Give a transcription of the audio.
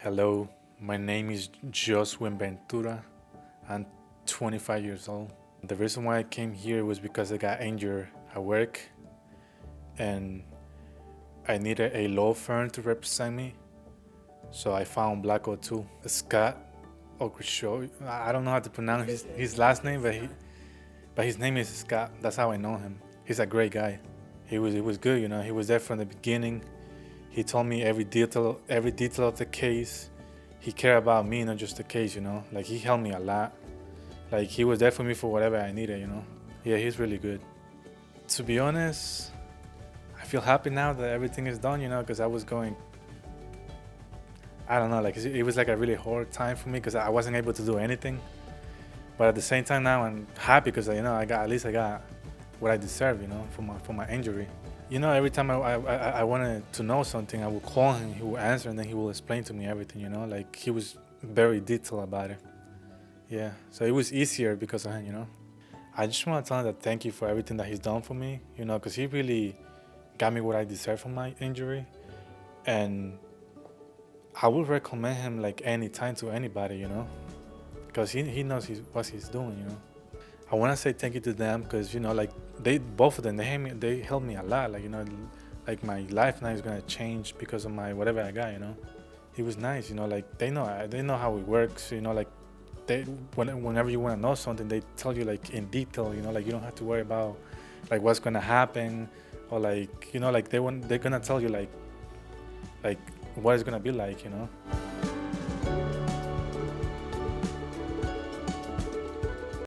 Hello, my name is Josue Ventura. I'm 25 years old. The reason why I came here was because I got injured at work and I needed a law firm to represent me. So I found Black O2, Scott Occhiogrosso. I don't know how to pronounce his last name, but his name is Scott. That's how I know him. He's a great guy. He was good, He was there from the beginning. He told me every detail of the case. He cared about me, not just the case. Like he helped me a lot. Like he was there for me for whatever I needed. Yeah, he's really good. To be honest, I feel happy now that everything is done, because I was going, I don't know, like it was like a really hard time for me because I wasn't able to do anything. But at the same time now I'm happy because I got what I deserve, for my injury. Every time I wanted to know something, I would call him, he would answer, and then he will explain to me everything, Like he was very detailed about it. Yeah, so it was easier because of him. I just want to tell him that thank you for everything that he's done for me, because he really got me what I deserve from my injury. And I would recommend him like anytime to anybody, because he knows what he's doing. I want to say thank you to them because like both of them they helped me a lot. Like my life now is gonna change because of my whatever I got. He was nice. Like they know how it works. Like whenever you want to know something, they tell you like in detail. Like you don't have to worry about like what's gonna happen or like like they're gonna tell you like what it's gonna be like.